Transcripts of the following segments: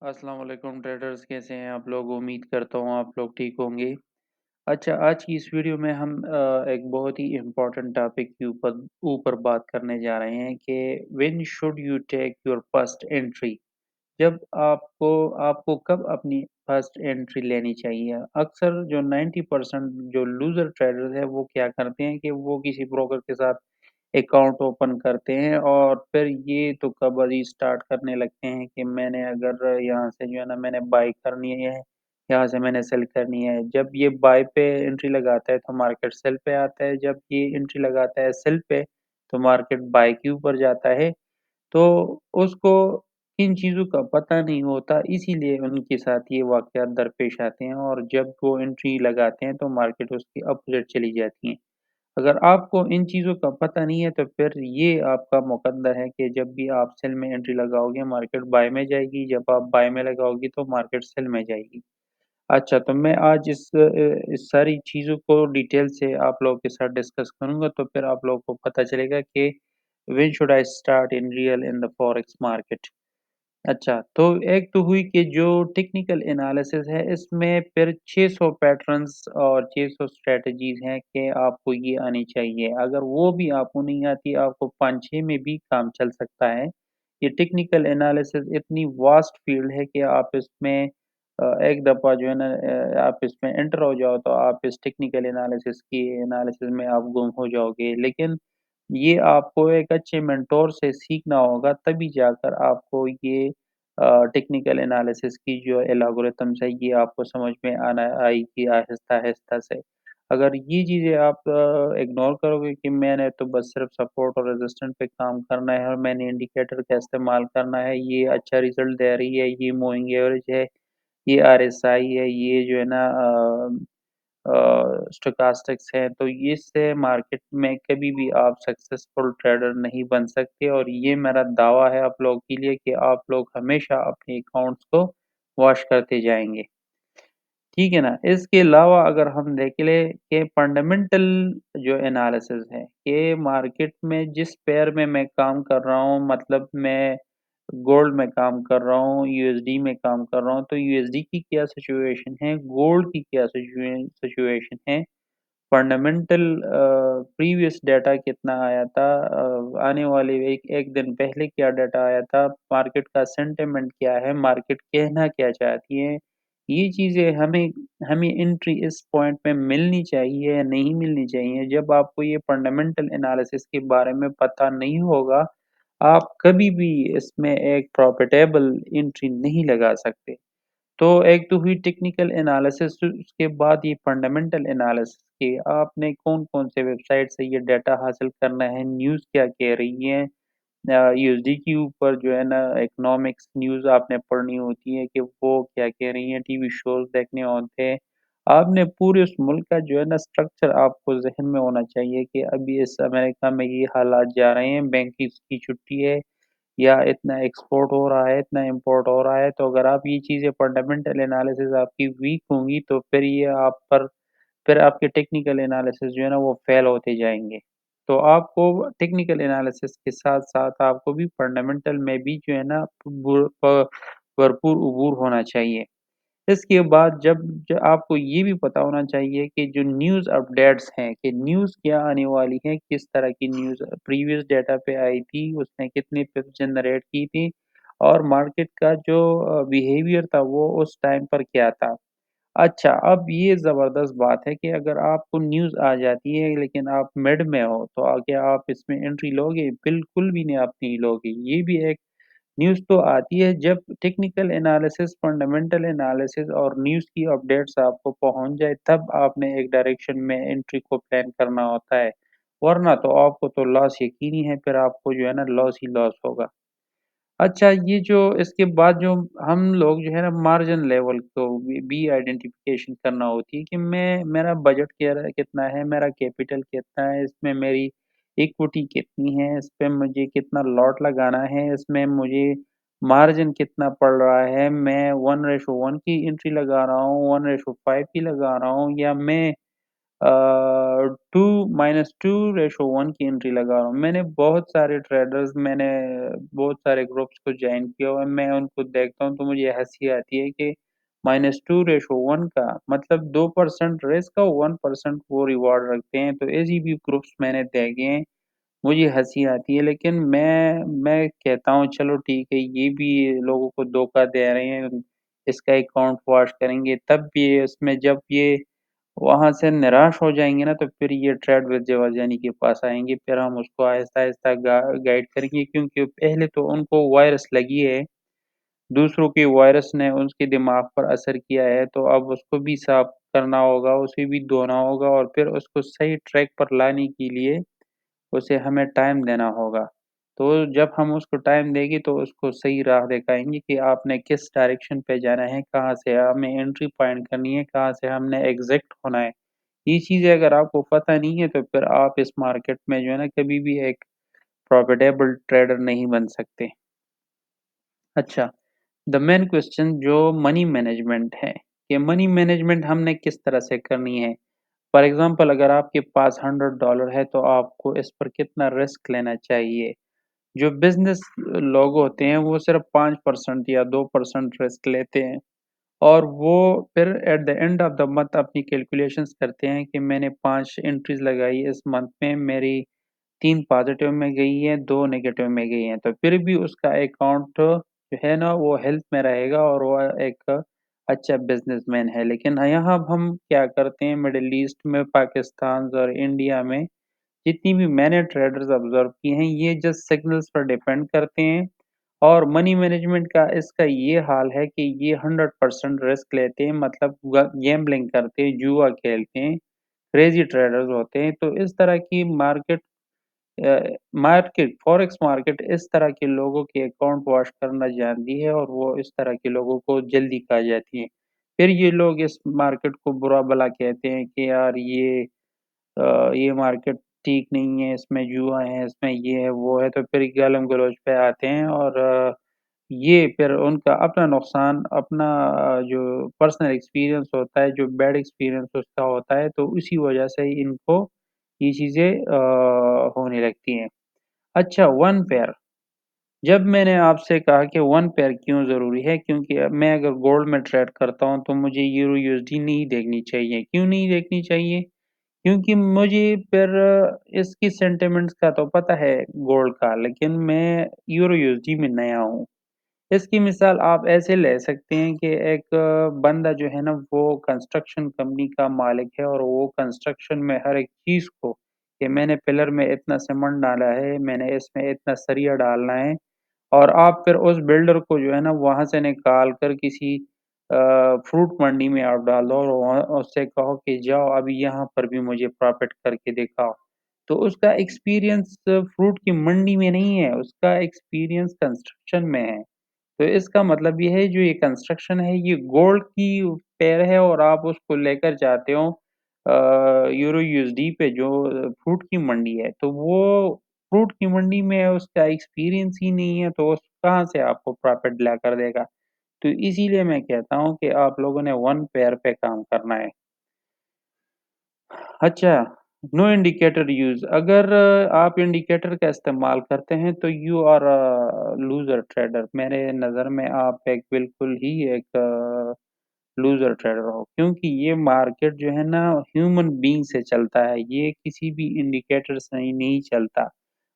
अस्सलाम वालेकुम ट्रेडर्स, कैसे हैं आप लोग? उम्मीद करता हूँ आप लोग ठीक होंगे। अच्छा, आज की इस वीडियो में हम एक बहुत ही इम्पोर्टेंट टॉपिक के ऊपर ऊपर बात करने जा रहे हैं कि when should you take your first entry. जब आपको आपको कब अपनी फर्स्ट एंट्री लेनी चाहिए। अक्सर जो 90% जो लूज़र ट्रेडर्स हैं वो क्या करते हैं कि वो किसी ब्रोकर के साथ अकाउंट ओपन करते हैं और फिर ये तुक्काबाज़ी स्टार्ट करने लगते हैं कि मैंने अगर यहाँ से जो है ना मैंने बाय करनी है, यहाँ से मैंने सेल करनी है। जब ये बाय पे एंट्री लगाता है तो मार्केट सेल पे आता है, जब ये एंट्री लगाता है सेल पे तो मार्केट बाय के ऊपर जाता है। तो उसको इन चीज़ों का पता नहीं होता, इसीलिए उनके साथ ये वाक़यात दरपेश आते हैं और जब वो एंट्री लगाते हैं तो मार्केट उसकी अपोज़िट चली जाती है। अगर आपको इन चीज़ों का पता नहीं है तो फिर ये आपका मुकद्दर है कि जब भी आप सेल में एंट्री लगाओगे मार्केट बाय में जाएगी, जब आप बाय में लगाओगी तो मार्केट सेल में जाएगी। अच्छा, तो मैं आज इस सारी चीज़ों को डिटेल से आप लोगों के साथ डिस्कस करूँगा तो फिर आप लोगों को पता चलेगा कि when should I start in real in the forex market. अच्छा, तो एक तो हुई कि जो टेक्निकल एनालिसिस है इसमें फिर 600 पैटर्न्स और 600 स्ट्रैटेजीज़ हैं कि आपको ये आनी चाहिए। अगर वो भी आपको नहीं आती, आपको 5-6 में भी काम चल सकता है। ये टेक्निकल एनालिसिस इतनी वास्ट फ़ील्ड है कि आप इसमें एक दफ़ा जो है ना आप इसमें एंटर हो जाओ तो आप इस टेक्निकल एनालिसिस में आप गुम हो जाओगे। लेकिन ये आपको एक अच्छे मेंटर से सीखना होगा तभी जाकर आपको ये टेक्निकल एनालिसिस की जो एल्गोरिथम्स है ये आपको समझ में आना आएगी आहिस्ता-आहिस्ता से। अगर ये चीज़ें आप इग्नोर करोगे कि मैंने तो बस सिर्फ सपोर्ट और रेजिस्टेंस पे काम करना है और मैंने इंडिकेटर का इस्तेमाल करना है, ये अच्छा रिज़ल्ट दे रही है, ये मूविंग एवरेज है, ये आरएसआई है, ये जो है ना स्टोकास्टिक्स है, तो इससे मार्केट में कभी भी आप सक्सेसफुल ट्रेडर नहीं बन सकते और ये मेरा दावा है आप लोगों के लिए कि आप लोग हमेशा अपने अकाउंट्स को वॉश करते जाएँगे। ठीक है ना? इसके अलावा अगर हम देख लें कि फंडामेंटल जो एनालिसिस है, कि मार्केट में जिस पेयर में मैं काम कर रहा हूँ मतलब मैं गोल्ड में काम कर रहा हूँ, यूएसडी में काम कर रहा हूँ, तो यूएसडी की क्या सिचुएशन है, गोल्ड की क्या सिचुएशन है, फंडामेंटल प्रीवियस डाटा कितना आया था, आने वाले एक 1 दिन पहले क्या डाटा आया था, मार्केट का सेंटिमेंट क्या है, मार्केट कहना क्या चाहती है। ये चीज़ें हमें हमें एंट्री इस पॉइंट पे मिलनी चाहिए या नहीं मिलनी चाहिए। जब आपको ये फंडामेंटल एनालिसिस के बारे में पता नहीं होगा, आप कभी भी इसमें एक प्रॉफिटेबल एंट्री नहीं लगा सकते। तो एक तो हुई टेक्निकल एनालिसिस, उसके बाद ये फंडामेंटल एनालिसिस कि आपने कौन-कौन से वेबसाइट से ये डाटा हासिल करना है, न्यूज़ क्या कह रही है। यूएसडी के ऊपर जो है ना इकोनॉमिक्स न्यूज़ आपने पढ़नी होती है कि वो क्या कह रही हैं, टीवी शोज़ देखने होते हैं। आपने पूरे उस मुल्क का जो है ना स्ट्रक्चर आपको ज़हन में होना चाहिए कि अभी इस अमेरिका में ये हालात जा रहे हैं, बैंक की छुट्टी है या इतना एक्सपोर्ट हो रहा है, इतना इम्पोर्ट हो रहा है, तो अगर आप ये चीज़ें फंडामेंटल एनालिसिस आपकी वीक होंगी तो फिर ये आप पर फिर आपके टेक्निकल एनालिसिस जो है ना वो फेल होते जाएँगे। तो आपको टेक्निकल एनालिसिस के साथ-साथ आपको भी फंडामेंटल में भी जो है ना भरपूर उबूर होना चाहिए। इसके बाद जब आपको ये भी पता होना चाहिए कि जो न्यूज़ अपडेट्स हैं कि न्यूज़ क्या आने वाली है, किस तरह की न्यूज़ प्रीवियस डेटा पे आई थी, उसने कितनी पिप जनरेट की थी और मार्केट का जो बिहेवियर था वो उस टाइम पर क्या था। अच्छा, अब ये ज़बरदस्त बात है कि अगर आपको न्यूज़ आ जाती है लेकिन आप मिड में हो, तो क्या आप इसमें एंट्री लोगे? बिल्कुल भी नहीं आप नहीं लोगे। ये भी एक न्यूज़ तो आती है जब टेक्निकल एनालिसिस, फंडामेंटल एनालिसिस और न्यूज़ की अपडेट्स आपको पहुँच जाए तब आपने एक डायरेक्शन में एंट्री को प्लान करना होता है। वरना तो आपको तो लॉस यकीनी है, फिर आपको जो है ना लॉस ही लॉस होगा। अच्छा, ये जो इसके बाद जो हम लोग जो है ना मार्जिन लेवल को भी आइडेंटिफ़िकेशन करना होती है कि मैं मेरा बजट कितना है, मेरा कैपिटल कितना है, इसमें मेरी इक्विटी कितनी है, इस पे मुझे कितना लॉट लगाना है, इसमें मुझे मार्जिन कितना पड़ रहा है, मैं 1:1 की एंट्री लगा रहा हूँ, 1:5 की लगा रहा हूँ या मैं 2:-1 की एंट्री लगा रहा हूँ। मैंने बहुत सारे ट्रेडर्स मैंने बहुत सारे ग्रुप्स को जॉइन किया हुआ है, मैं उनको देखता हूँ तो मुझे हँसी आती है कि -2:1 का मतलब 2% रिस्क और 1% वो रिवार्ड रखते हैं, तो ऐसी भी ग्रुप्स मैंने देखे हैं, मुझे हँसी आती है। लेकिन मैं कहता हूँ चलो ठीक है, ये भी लोगों को धोखा दे रहे हैं, इसका अकाउंट वॉश करेंगे, तब भी इसमें जब ये वहाँ से निराश हो जाएँगे ना, तो फिर ये ट्रेड विद जवाज़ियानी के पास आएँगे, फिर हम उसको आहिस्ता-आहिस्ता गाइड करेंगे, क्योंकि पहले तो उनको वायरस लगी है, दूसरों के वायरस ने उसके दिमाग पर असर किया है, तो अब उसको भी साफ करना होगा, उसे भी धोना होगा और फिर उसको सही ट्रैक पर लाने के लिए उसे हमें टाइम देना होगा। तो जब हम उसको टाइम देंगे तो उसको सही राह दिखाएँगे कि आपने किस डायरेक्शन पे जाना है, कहाँ से हमें एंट्री पॉइंट करनी है, कहाँ से हमने एग्ज़िट होना है। ये चीज़ें अगर आपको पता नहीं है तो फिर आप इस मार्केट में जो है ना कभी भी एक प्रॉफिटेबल ट्रेडर नहीं बन सकते। अच्छा, द मेन क्वेश्चन जो मनी मैनेजमेंट है, कि मनी मैनेजमेंट हमने किस तरह से करनी है? फॉर एग्ज़ाम्पल अगर आपके पास $100 है तो आपको इस पर कितना रिस्क लेना चाहिए? जो बिज़नेस लोग होते हैं वो सिर्फ़ 5% या 2% रिस्क लेते हैं और वो फिर at the end of the month अपनी कैलकुलेशंस करते हैं कि मैंने 5 एंट्रीज़ लगाई इस मंथ में, मेरी 3 पॉज़िटिव में गई हैं, 2 नेगेटिव में गई हैं, तो फिर भी उसका अकाउंट जो है ना वो हेल्थ में रहेगा और वो एक अच्छा बिज़नेसमैन है। लेकिन यहाँ अब हम क्या करते हैं, मिडल ईस्ट में, पाकिस्तान और इंडिया में जितनी भी मैंने ट्रेडर्स ऑब्ज़र्व किए हैं, ये जस्ट सिग्नल्स पर डिपेंड करते हैं और मनी मैनेजमेंट का इसका ये हाल है कि ये 100% रिस्क लेते हैं, मतलब गैम्बलिंग करते हैं, जुआ खेलते हैं, क्रेज़ी ट्रेडर्स होते हैं। तो इस तरह की मार्केट फॉरेक्स मार्केट इस तरह के लोगों के अकाउंट वॉश करना जानती है और वो इस तरह के लोगों को जल्दी खा जाती है। फिर ये लोग इस मार्केट को बुरा-भला कहते हैं कि यार ये मार्केट ठीक नहीं है, इसमें जुआ है, इसमें ये है, वो है, तो फिर गालम-गलौच पे आते हैं और ये फिर उनका अपना नुकसान, अपना जो पर्सनल एक्सपीरियंस होता है, जो बैड एक्सपीरियंस उसका होता है, तो उसी वजह से ही इनको ये चीज़ें होने लगती हैं। अच्छा, वन पेयर, जब मैंने आपसे कहा कि वन पेयर क्यों ज़रूरी है, क्योंकि अब मैं अगर गोल्ड में ट्रेड करता हूँ, तो मुझे यूरो यूएसडी नहीं देखनी चाहिए। क्यों नहीं देखनी चाहिए? क्योंकि मुझे फिर इसकी सेंटिमेंट्स का तो पता है गोल्ड का, लेकिन मैं यूरो यूएसडी में नया हूँ। इसकी मिसाल आप ऐसे ले सकते हैं कि एक बंदा जो है ना वो कंस्ट्रक्शन कंपनी का मालिक है और वो कंस्ट्रक्शन में हर एक चीज़ को कि मैंने पिलर में इतना सीमेंट डाला है, मैंने इसमें इतना सरिया डालना है और आप फिर उस बिल्डर को जो है ना वहाँ से निकाल कर किसी फ्रूट मंडी में आप डाल दो और वहाँ उससे कहो कि जाओ अभी यहाँ पर भी मुझे प्रॉफ़िट करके दिखाओ। तो उसका एक्सपीरियंस फ्रूट की मंडी में नहीं है, उसका एक्सपीरियंस कंस्ट्रक्शन में है। तो इसका मतलब ये है जो ये कंस्ट्रक्शन है ये गोल्ड की पेयर है और आप उसको लेकर जाते हो यूरो यूएसडी पे जो फ्रूट की मंडी है, तो वो फ्रूट की मंडी में उसका एक्सपीरियंस ही नहीं है, तो उस कहाँ से आपको प्रॉफ़िट दिला कर देगा। तो इसीलिए मैं कहता हूँ कि आप लोगों ने वन पेयर पे काम करना है। अच्छा, नो इंडिकेटर यूज़, अगर आप इंडिकेटर का इस्तेमाल करते हैं तो यू आर लूज़र ट्रेडर। मेरे नज़र में आप एक बिल्कुल ही एक लूज़र ट्रेडर हो, क्योंकि ये मार्केट जो है ना ह्यूमन बीइंग से चलता है, ये किसी भी इंडिकेटर से नहीं चलता।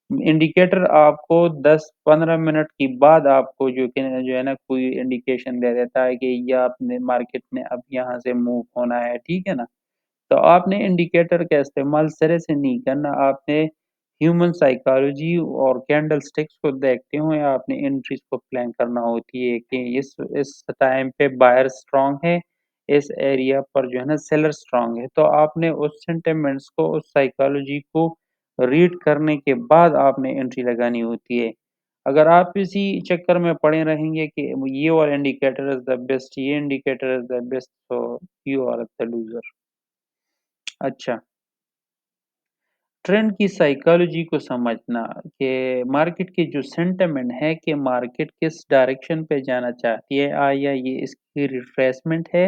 इंडिकेटर आपको 10-15 मिनट के बाद आपको जो है ना कोई इंडिकेशन दे देता है कि ये आपने मार्केट में अब यहाँ से मूव होना है, ठीक है ना? तो आपने इंडिकेटर का इस्तेमाल सिरे से नहीं करना, आपने ह्यूमन साइकोलॉजी और कैंडलस्टिक्स को देखते हुए आपने एंट्रीज़ को प्लान करना होती है कि इस टाइम पे बायर स्ट्रॉन्ग है, इस एरिया पर जो है ना सेलर स्ट्रॉन्ग है। तो आपने उस सेंटिमेंट्स को, उस साइकोलॉजी को रीड करने के बाद आपने एंट्री लगानी होती है। अगर आप इसी चक्कर में पड़े रहेंगे कि ये वाला इंडिकेटर इज़ द बेस्ट, ये इंडिकेटर इज़ द बेस्ट, तो यू आर द लूज़र। अच्छा, ट्रेंड की साइकोलॉजी को समझना कि मार्केट की जो सेंटिमेंट है कि मार्केट किस डायरेक्शन पे जाना चाहती है, या ये इसकी रिट्रेसमेंट है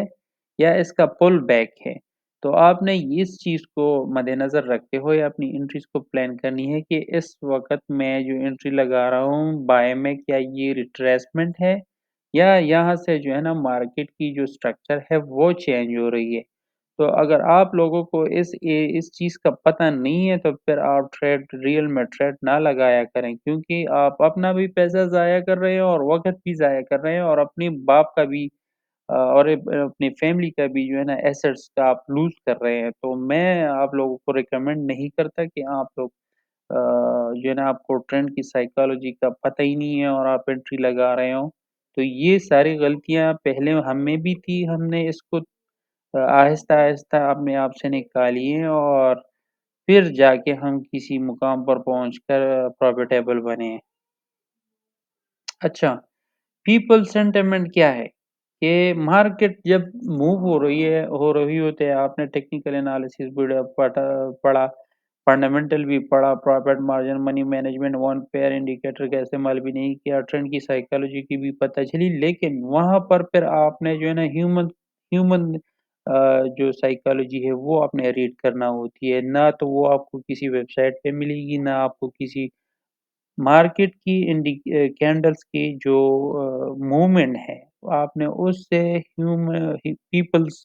या इसका पुल बैक है। تو آپ نے اس چیز کو مد نظر رکھتے ہوئے اپنی انٹریز کو پلان کرنی ہے کہ اس وقت میں جو انٹری لگا رہا ہوں بائی میں، کیا یہ ریٹریسمنٹ ہے یا یہاں سے جو ہے نا مارکیٹ کی جو اسٹرکچر ہے وہ چینج ہو رہی ہے۔ تو اگر آپ لوگوں کو اس چیز کا پتہ نہیں ہے تو پھر آپ ریل میں ٹریڈ نہ لگایا کریں، کیونکہ آپ اپنا بھی پیسہ ضائع کر رہے ہیں اور وقت بھی ضائع کر رہے ہیں اور اپنی باپ کا بھی اور اپنی فیملی کا بھی جو ہے نا ایسٹس کا آپ لوز کر رہے ہیں۔ تو میں آپ لوگوں کو ریکمینڈ نہیں کرتا کہ آپ لوگ جو ہے نا آپ کو ٹرینڈ کی سائیکالوجی کا پتہ ہی نہیں ہے اور آپ انٹری لگا رہے ہوں۔ تو یہ ساری غلطیاں پہلے ہم میں بھی تھی، ہم نے اس کو آہستہ آہستہ اپنے آپ سے نکالی ہیں اور پھر جا کے ہم کسی مقام پر پہنچ کر پروفیٹیبل بنے ہیں۔ اچھا، پیپل سینٹیمنٹ کیا ہے کہ مارکیٹ جب موو ہو رہی ہوتے ہیں، آپ نے ٹیکنیکل انالیسس بھی پڑھا، فنڈامنٹل بھی پڑھا، profit margin, money management, one pair indicator کا استعمال بھی نہیں کیا، ٹرینڈ کی سائیکالوجی کی بھی پتہ چلی، لیکن وہاں پر پھر آپ نے جو ہے نا ہیومن جو سائیکالوجی ہے وہ آپ نے ریڈ کرنا ہوتی ہے، نہ تو وہ آپ کو کسی ویب سائٹ پہ ملے گی، نہ آپ کو کسی مارکیٹ کی کینڈلز کی جو موومنٹ ہے آپ نے اس سے پیپلز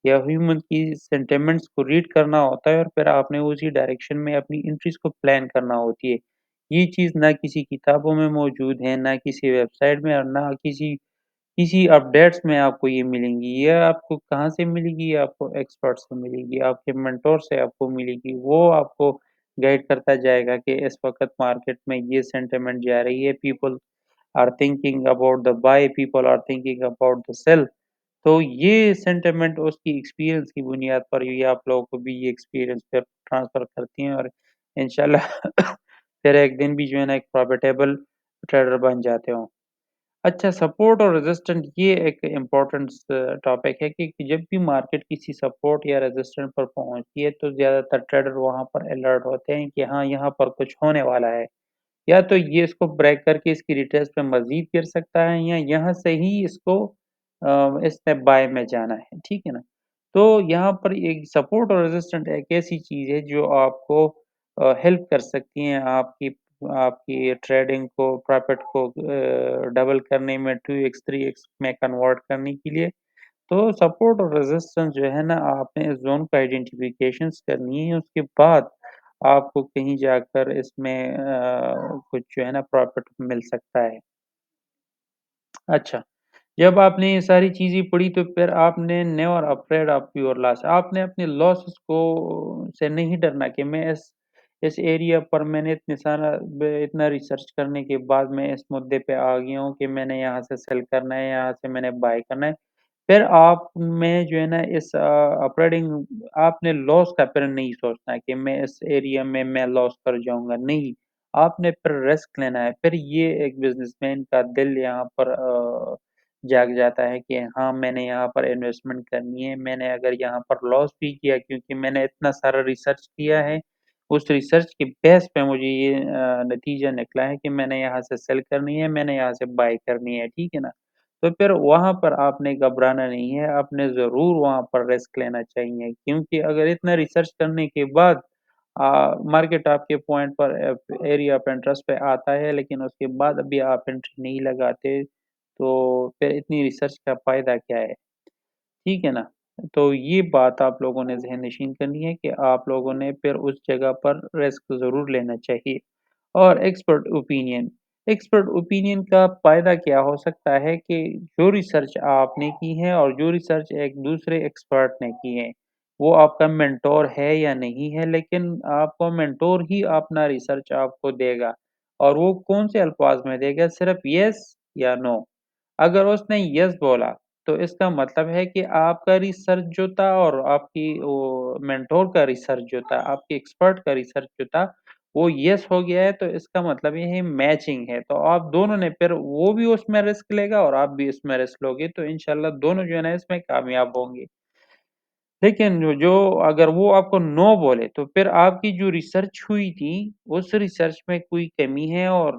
یا ہیومن کی سینٹیمنٹس کو ریڈ کرنا ہوتا ہے اور پھر آپ نے اسی ڈائریکشن میں اپنی انٹریز کو پلان کرنا ہوتی ہے۔ یہ چیز نہ کسی کتابوں میں موجود ہے، نہ کسی ویب سائٹ میں، اور نہ کسی اپڈیٹس میں آپ کو یہ ملیں گی۔ یہ آپ کو کہاں سے ملے گی؟ یہ آپ کو ایکسپرٹ سے ملے گی، آپ کے منٹور سے آپ کو ملے گی، وہ آپ کو گائیڈ کرتا جائے گا کہ اس وقت مارکیٹ میں یہ سینٹیمنٹ جا رہی ہے، people are thinking about the buy, people are thinking about the sell. تو یہ سینٹیمنٹ اس کی ایکسپیرینس کی بنیاد پر یہ آپ لوگوں کو بھی یہ ایکسپیرینس پہ ٹرانسفر کرتی ہیں اور انشاءاللہ پھر ایک دن بھی جو ہے نا ایک پروفیٹیبل ٹریڈر بن جاتے ہوں۔ اچھا، سپورٹ اور ریزسٹنٹ یہ ایک امپورٹنٹ ٹاپک ہے کہ جب بھی مارکیٹ کسی سپورٹ یا ریزسٹنٹ پر پہنچتی ہے تو زیادہ تر ٹریڈر وہاں پر الرٹ ہوتے ہیں کہ ہاں یہاں پر کچھ ہونے والا ہے، یا تو یہ اس کو بریک کر کے اس کی ریٹیسٹ پہ مزید گر سکتا ہے، یا یہاں سے ہی اس کو اس میں بائی میں جانا ہے، ٹھیک ہے نا۔ تو یہاں پر ایک سپورٹ اور ریزسٹنٹ ایک ایسی چیز ہے جو آپ کو ہیلپ کر سکتی ہیں آپ کی ٹریڈنگ کو، پروفٹ کو ڈبل کرنے میں، 2x 3x میں کنورٹ کرنے کے لیے۔ تو سپورٹ اور ریزسٹنس جو ہے نا آپ نے اس زون کا آئیڈینٹیفیکیشنس کرنی ہے، اس کے بعد آپ کو کہیں جا کر اس میں کچھ جو ہے نا پروفٹ مل سکتا ہے۔ اچھا، جب آپ نے یہ ساری چیزیں پڑھی تو پھر آپ نے نیور افریڈ آف یور لاس، آپ نے اپنے لاسز کو سے نہیں ڈرنا کہ میں اس ایریا پر میں نے اتنا ریسرچ کرنے کے بعد میں اس مدے پہ آ گیا ہوں کہ میں نے یہاں سے سیل کرنا ہے، یہاں سے میں نے بائی کرنا ہے۔ پھر آپ میں جو ہے نا اس آپریٹنگ آپ نے لاس کا پھر نہیں سوچنا کہ میں اس ایریا میں لاس کر جاؤں گا، نہیں، آپ نے پھر رسک لینا ہے۔ پھر یہ ایک بزنس مین کا دل یہاں پر جاگ جاتا ہے کہ ہاں میں نے یہاں پر انویسٹمنٹ کرنی ہے، میں نے اگر یہاں پر لاس بھی کیا کیونکہ میں نے اتنا سارا ریسرچ کیا ہے، اس ریسرچ کے بیس پہ مجھے یہ نتیجہ نکلا ہے کہ میں نے یہاں سے سیل کرنی ہے، میں نے یہاں سے بائی کرنی ہے، ٹھیک ہے نا۔ تو پھر وہاں پر آپ نے گھبرانا نہیں ہے، آپ نے ضرور وہاں پر رسک لینا چاہیے، کیونکہ اگر اتنا ریسرچ کرنے کے بعد مارکیٹ آپ کے point per area of interest پہ آتا ہے لیکن اس کے بعد ابھی آپ انٹری نہیں لگاتے تو پھر اتنی ریسرچ کا فائدہ کیا ہے، ٹھیک ہے نا۔ تو یہ بات آپ لوگوں نے ذہن نشین کرنی ہے کہ آپ لوگوں نے پھر اس جگہ پر رسک ضرور لینا چاہیے۔ اور ایکسپرٹ اوپینین کا فائدہ کیا ہو سکتا ہے کہ جو ریسرچ آپ نے کی ہے اور جو ریسرچ ایک دوسرے ایکسپرٹ نے کی ہے وہ آپ کا مینٹور ہے یا نہیں ہے، لیکن آپ کو مینٹور ہی اپنا ریسرچ آپ کو دے گا، اور وہ کون سے الفاظ میں دے گا؟ صرف یس یا نو۔ اگر اس نے یس بولا تو اس کا مطلب ہے کہ آپ کا ریسرچ جو تھا اور آپ کی مینٹور کا ریسرچ جو تھا، آپ کے ایکسپرٹ کا ریسرچ جو تھا وہ یس ہو گیا ہے، تو اس کا مطلب یہ ہے میچنگ ہے۔ تو آپ دونوں نے پھر وہ بھی اس میں رسک لے گا اور آپ بھی اس میں رسک لوگے، تو انشاءاللہ دونوں جو ہے نا اس میں کامیاب ہوں گے۔ لیکن جو اگر وہ آپ کو نو بولے تو پھر آپ کی جو ریسرچ ہوئی تھی اس ریسرچ میں کوئی کمی ہے، اور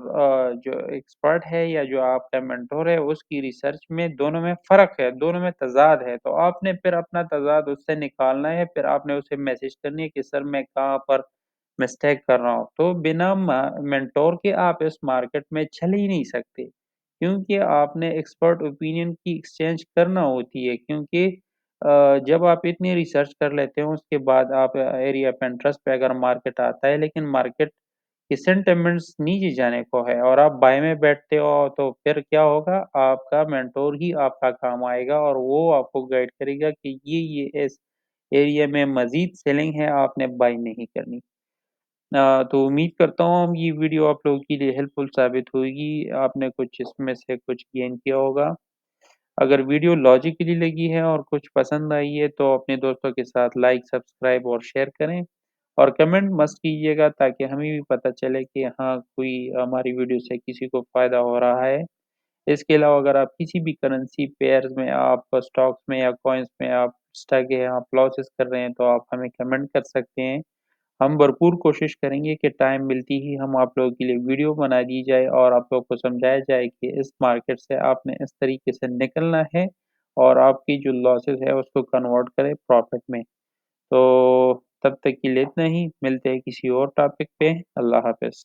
جو ایکسپرٹ ہے یا جو آپ کا مینٹور ہے اس کی ریسرچ میں دونوں میں فرق ہے، دونوں میں تضاد ہے، تو آپ نے پھر اپنا تضاد اس سے نکالنا ہے، پھر آپ نے اسے میسج کرنی ہے کہ سر میں کہاں پر مسٹیک کر رہا ہوں۔ تو بنا مینٹور کے آپ اس مارکیٹ میں چل ہی نہیں سکتے، کیونکہ آپ نے ایکسپرٹ اوپینین کی ایکسچینج کرنا ہوتی ہے، کیونکہ جب آپ اتنی ریسرچ کر لیتے ہو اس کے بعد آپ ایریا آف انٹرسٹ پہ اگر مارکیٹ آتا ہے، لیکن مارکیٹ کی سینٹیمنٹس نیچے جانے کو ہے اور آپ بائی میں بیٹھتے ہو، تو پھر کیا ہوگا، آپ کا مینٹور ہی آپ کا کام آئے گا اور وہ آپ کو گائیڈ کرے گا کہ یہ اس ایریا میں مزید سیلنگ ہے، آپ نے بائی نہیں کرنی۔ تو امید کرتا ہوں یہ ویڈیو آپ لوگوں کے لیے ہیلپ فل ثابت ہوئے گی، آپ نے کچھ اس میں سے کچھ گین کیا ہوگا۔ اگر ویڈیو لاجیکلی لگی ہے اور کچھ پسند آئی ہے تو اپنے دوستوں کے ساتھ لائک، سبسکرائب اور شیئر کریں، اور کمنٹ مست کیجیے گا تاکہ ہمیں بھی پتہ چلے کہ ہاں کوئی ہماری ویڈیو سے کسی کو فائدہ ہو رہا ہے۔ اس کے علاوہ اگر آپ کسی بھی کرنسی پیئرز میں، آپ اسٹاکس میں یا کوائنس میں آپ اسٹک ہے، آپ لاسز کر رہے ہیں، تو آپ ہمیں کمنٹ کر سکتے ہیں۔ ہم بھرپور کوشش کریں گے کہ ٹائم ملتی ہی ہم آپ لوگوں کے لیے ویڈیو بنا دی جائے اور آپ لوگوں کو سمجھایا جائے کہ اس مارکیٹ سے آپ نے اس طریقے سے نکلنا ہے اور آپ کی جو لاسز ہے اس کو کنورٹ کرے پروفٹ میں۔ تو تب تک کے لیے اتنا ہی، ملتے ہیں کسی اور ٹاپک پہ۔ اللہ حافظ۔